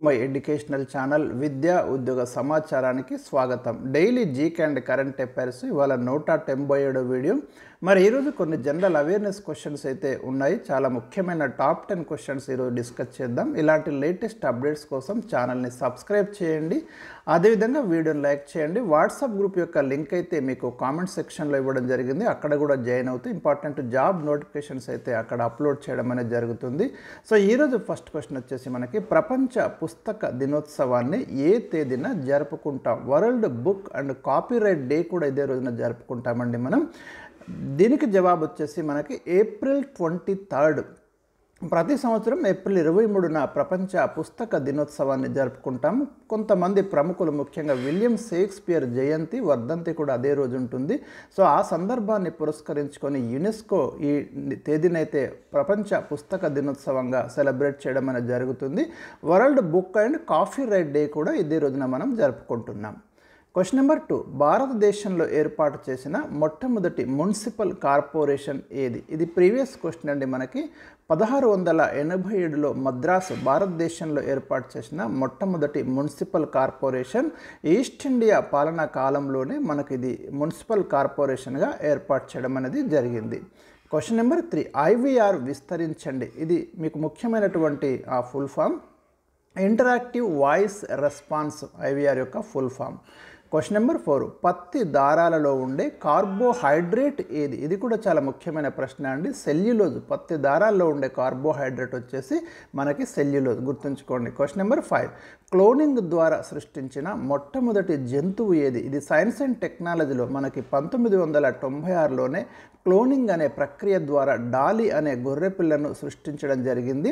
My educational channel విద్యా ఉద్యోగ సమాచారానికి స్వాగతం. Daily GK and current affairs ఇవాళ 197 వీడియో. మరి ఈరోజు కొన్ని జనరల్ అవేర్నెస్ క్వశ్చన్స్ అయితే ఉన్నాయి. చాలా ముఖ్యమైన టాప్ 10 క్వశ్చన్స్ ఈరోజు డిస్కస్ చేద్దాం. ఇలాంటి లేటెస్ట్ అప్డేట్స్ కోసం ఛానల్ని సబ్స్క్రైబ్ చేయండి, అదేవిధంగా వీడియోని లైక్ చేయండి. వాట్సాప్ గ్రూప్ యొక్క లింక్ అయితే మీకు కామెంట్ సెక్షన్లో ఇవ్వడం జరిగింది, అక్కడ కూడా జాయిన్ అవుతూ ఇంపార్టెంట్ జాబ్ నోటిఫికేషన్స్ అయితే అక్కడ అప్లోడ్ చేయడం అనేది జరుగుతుంది. సో ఈరోజు ఫస్ట్ క్వశ్చన్ వచ్చేసి మనకి ప్రపంచ పుస్తక దినోత్సవాన్ని ఏ తేదీన జరుపుకుంటాం? World book and copyright day కూడా ఇదే రోజున జరుపుకుంటామండి మనం. దీనికి జవాబు వచ్చేసి మనకి ఏప్రిల్ 23. ప్రతి సంవత్సరం ఏప్రిల్ 23న ప్రపంచ పుస్తక దినోత్సవాన్ని జరుపుకుంటాం. కొంతమంది ప్రముఖులు ముఖ్యంగా విలియం షేక్స్పియర్ జయంతి వర్ధంతి కూడా అదే రోజు ఉంటుంది. సో ఆ సందర్భాన్ని పురస్కరించుకొని యునెస్కో ఈ తేదీనైతే ప్రపంచ పుస్తక దినోత్సవంగా సెలబ్రేట్ చేయడం అనేది జరుగుతుంది. World book and copyright day కూడా ఇదే రోజున మనం జరుపుకుంటున్నాం. క్వశ్చన్ నెంబర్ 2, భారతదేశంలో ఏర్పాటు చేసిన మొట్టమొదటి మున్సిపల్ కార్పొరేషన్ ఏది? ఇది ప్రీవియస్ క్వశ్చన్ అండి. మనకి 1687లో మద్రాసు భారతదేశంలో ఏర్పాటు చేసిన మొట్టమొదటి మున్సిపల్ కార్పొరేషన్. ఈస్ట్ ఇండియా పాలనా కాలంలోనే మనకి ఇది మున్సిపల్ కార్పొరేషన్గా ఏర్పాటు చేయడం అనేది జరిగింది. క్వశ్చన్ నెంబర్ 3, ఐవీఆర్ విస్తరించండి. ఇది మీకు ముఖ్యమైనటువంటి ఆ full form. Interactive voice response IVR యొక్క ఫుల్ ఫామ్. క్వశ్చన్ నెంబర్ 4, పత్తి దారాలలో ఉండే కార్బోహైడ్రేట్ ఏది? ఇది కూడా చాలా ముఖ్యమైన ప్రశ్న అండి. సెల్యులోజ్. పత్తి దారాల్లో ఉండే కార్బోహైడ్రేట్ వచ్చేసి మనకి సెల్యులోజ్, గుర్తుంచుకోండి. క్వశ్చన్ నెంబర్ 5, క్లోనింగ్ ద్వారా సృష్టించిన మొట్టమొదటి జంతువు ఏది? ఇది సైన్స్ అండ్ టెక్నాలజీలో మనకి 1996లోనే క్లోనింగ్ అనే ప్రక్రియ ద్వారా డాలీ అనే గొర్రెపిల్లను సృష్టించడం జరిగింది.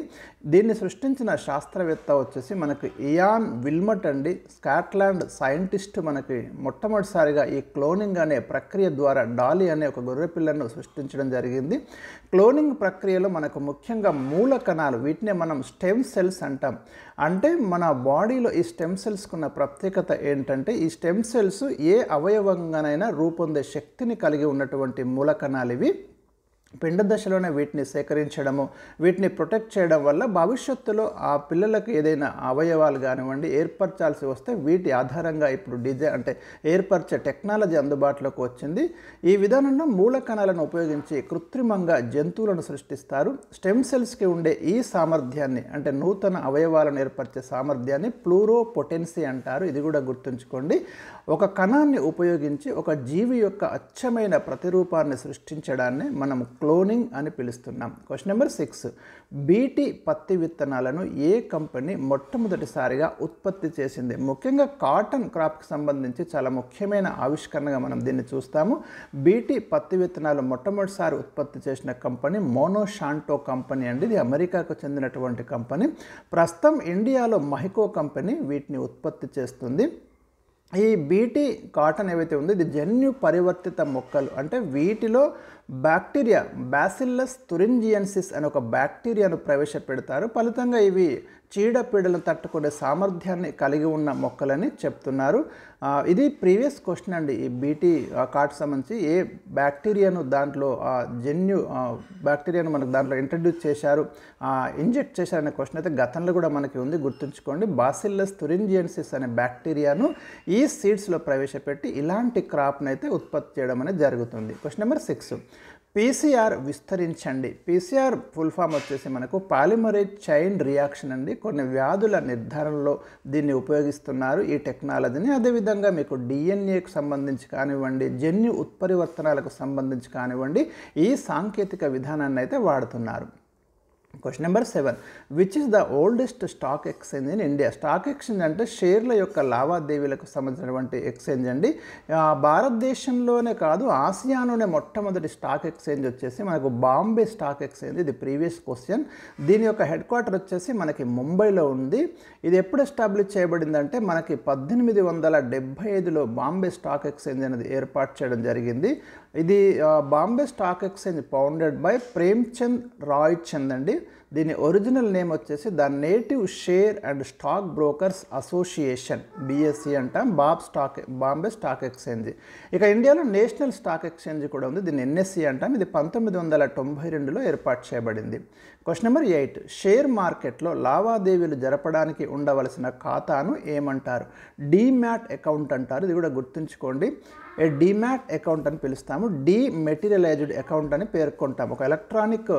దీన్ని సృష్టించిన శాస్త్రవేత్త వచ్చేసి మనకు ఇయాన్ విల్మట్ అండి. స్కాట్లాండ్ సైంటిస్ట్ మనకి మొట్టమొదటిసారిగా ఈ క్లోనింగ్ అనే ప్రక్రియ ద్వారా డాలీ అనే ఒక గొర్రెపిల్లను సృష్టించడం జరిగింది. క్లోనింగ్ ప్రక్రియలో మనకు ముఖ్యంగా మూల కణాలు, వీటినే మనం స్టెమ్ సెల్స్ అంటాం. అంటే మన బాడీలో ఈ స్టెమ్ సెల్స్కున్న ప్రత్యేకత ఏంటంటే ఈ స్టెమ్ సెల్స్ ఏ అవయవంగానైనా రూపొందే శక్తిని కలిగి ఉన్నటువంటి మూల కణాలు ఇవి. పిండ దశలోనే వీటిని సేకరించడము, వీటిని ప్రొటెక్ట్ చేయడం వల్ల భవిష్యత్తులో ఆ పిల్లలకు ఏదైనా అవయవాలు కానివ్వండి ఏర్పరచాల్సి వస్తే వీటి ఆధారంగా ఇప్పుడు ఏర్పరిచే టెక్నాలజీ అందుబాటులోకి వచ్చింది. ఈ విధానంలో మూల కణాలను ఉపయోగించి కృత్రిమంగా జంతువులను సృష్టిస్తారు. స్టెమ్ సెల్స్కి ఉండే ఈ సామర్థ్యాన్ని, అంటే నూతన అవయవాలను ఏర్పరిచే సామర్థ్యాన్ని ప్లూరోపొటెన్సీ అంటారు. ఇది కూడా గుర్తుంచుకోండి. ఒక కణాన్ని ఉపయోగించి ఒక జీవి యొక్క అచ్చమైన ప్రతిరూపాన్ని సృష్టించడాన్ని మనం క్లోనింగ్ అని పిలుస్తున్నాం. క్వశ్చన్ నెంబర్ 6, బీటీ పత్తి విత్తనాలను ఏ కంపెనీ మొట్టమొదటిసారిగా ఉత్పత్తి చేసింది? ముఖ్యంగా కాటన్ క్రాప్కి సంబంధించి చాలా ముఖ్యమైన ఆవిష్కరణగా మనం దీన్ని చూస్తాము. బీటీ పత్తి విత్తనాలు మొట్టమొదటిసారి ఉత్పత్తి చేసిన కంపెనీ మోనోషాంటో కంపెనీ అండి. ఇది అమెరికాకు చెందినటువంటి కంపెనీ. ప్రస్తుతం ఇండియాలో మహికో కంపెనీ వీటిని ఉత్పత్తి చేస్తుంది. ఈ బీటీ కాటన్ ఏవైతే ఉందో ఇది జన్యు పరివర్తిత మొక్కలు. అంటే వీటిలో బ్యాక్టీరియా బ్యాసిల్లస్ తురింజియన్సిస్ అనే ఒక బ్యాక్టీరియాను ప్రవేశపెడతారు. ఫలితంగా ఇవి చీడపీడలను తట్టుకునే సామర్థ్యాన్ని కలిగి ఉన్న మొక్కలని చెప్తున్నారు. ఇది ప్రీవియస్ క్వశ్చన్ అండి. ఈ బీటీ కాట్ సంబంధించి ఏ బ్యాక్టీరియాను దాంట్లో జన్యు బ్యాక్టీరియాను మనకు దాంట్లో ఇంట్రడ్యూస్ చేశారు, ఇంజెక్ట్ చేశారనే క్వశ్చన్ అయితే గతంలో కూడా మనకి ఉంది, గుర్తుంచుకోండి. బాసిల్లస్ తురింజియన్సిస్ అనే బ్యాక్టీరియాను ఈ సీడ్స్లో ప్రవేశపెట్టి ఇలాంటి క్రాప్ను అయితే ఉత్పత్తి చేయడం అనేది జరుగుతుంది. క్వశ్చన్ నెంబర్ 6, పీసీఆర్ విస్తరించండి. పీసీఆర్ ఫుల్ ఫామ్ వచ్చేసి మనకు పాలిమరేజ్ చైన్ రియాక్షన్ అండి. కొన్ని వ్యాధుల నిర్ధారణలో దీన్ని ఉపయోగిస్తున్నారు ఈ టెక్నాలజీని. అదేవిధంగా మీకు డిఎన్ఏకు సంబంధించి కానివ్వండి, జన్యు ఉత్పరివర్తనాలకు సంబంధించి కానివ్వండి ఈ సాంకేతిక విధానాన్ని అయితే వాడుతున్నారు. Question number 7, which is the oldest stock exchange in India? Stock exchange అంటే షేర్ల యొక్క లావాదేవీలకు సంబంధించినటువంటి ఎక్స్చేంజ్ అండి. భారతదేశంలోనే కాదు ఆసియాలోనే మొట్టమొదటి స్టాక్ ఎక్స్చేంజ్ వచ్చేసి మనకు బాంబే స్టాక్ ఎక్స్చేంజ్. ఇది ప్రీవియస్ క్వశ్చన్. దీని యొక్క హెడ్ క్వార్టర్ వచ్చేసి మనకి ముంబైలో ఉంది. ఇది ఎప్పుడు ఎస్టాబ్లిష్ చేయబడిందంటే మనకి 1875లో బాంబే స్టాక్ ఎక్స్చేంజ్ అనేది ఏర్పాటు చేయడం జరిగింది. ఇది Bombay stock exchange founded by Premchand Roy Chand అండి. దీని ఒరిజినల్ నేమ్ వచ్చేసి the native share and stock brokers association, BSE అంటాం. Bombay stock exchange. ఇక ఇండియాలో నేషనల్ స్టాక్ ఎక్స్చేంజ్ కూడా ఉంది, దీన్ని NSE అంటాం. ఇది 1992లో ఏర్పాటు చేయబడింది. క్వశ్చన్ నెంబర్ 8, షేర్ మార్కెట్లో లావాదేవీలు జరపడానికి ఉండవలసిన ఖాతాను ఏమంటారు? డీమ్యాట్ అకౌంట్ అంటారు. ఇది కూడా గుర్తుంచుకోండి. డీమ్యాట్ అకౌంట్ అని పిలుస్తాము. డీమెటీరియలైజ్డ్ అకౌంట్ అని పేర్కొంటాము. ఒక ఎలక్ట్రానిక్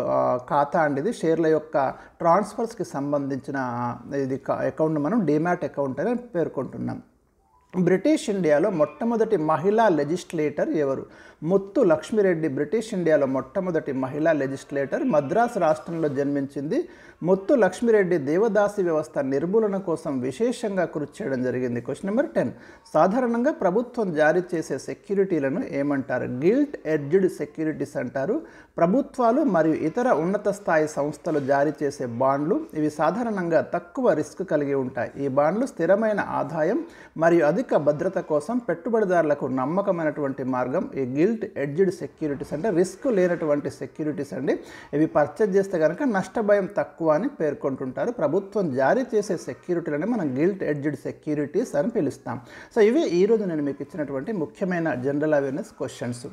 ఖాతా అండి ఇది. షేర్ల యొక్క ట్రాన్స్ఫర్స్కి సంబంధించిన ఇది అకౌంట్ మనం డీమ్యాట్ అకౌంట్ అని పేర్కొంటున్నాం. బ్రిటిష్ ఇండియాలో మొట్టమొదటి మహిళా లెజిస్లేటర్ ఎవరు? ముత్తు లక్ష్మిరెడ్డి బ్రిటిష్ ఇండియాలో మొట్టమొదటి మహిళా లెజిస్లేటర్. మద్రాసు రాష్ట్రంలో జన్మించింది. ముత్తు లక్ష్మిరెడ్డి దేవదాసి వ్యవస్థ నిర్మూలన కోసం విశేషంగా కృషి చేయడం జరిగింది. క్వశ్చన్ నెంబర్ 10, సాధారణంగా ప్రభుత్వం జారీ చేసే సెక్యూరిటీలను ఏమంటారు? గిల్ట్ ఎడ్జ్డ్ సెక్యూరిటీస్ అంటారు. ప్రభుత్వాలు మరియు ఇతర ఉన్నత స్థాయి సంస్థలు జారీ చేసే బాండ్లు. ఇవి సాధారణంగా తక్కువ రిస్క్ కలిగి ఉంటాయి. ఈ బాండ్లు స్థిరమైన ఆదాయం మరియు అధిక భద్రత కోసం పెట్టుబడిదారులకు నమ్మకమైనటువంటి మార్గం. ఈ గిల్ట్ ఎడ్జ్డ్ సెక్యూరిటీస్ అంటే రిస్క్ లేనటువంటి సెక్యూరిటీస్ అండి. ఇవి పర్చేజ్ చేస్తే కనుక నష్టభయం తక్కువ అని పేర్కొంటుంటారు. ప్రభుత్వం జారీ చేసే సెక్యూరిటీలని మనం గిల్ట్ ఎడ్జ్డ్ సెక్యూరిటీస్ అని పిలుస్తాం. సో ఇవి ఈరోజు నేను మీకు ఇచ్చినటువంటి ముఖ్యమైన జనరల్ అవేర్నెస్ క్వశ్చన్స్.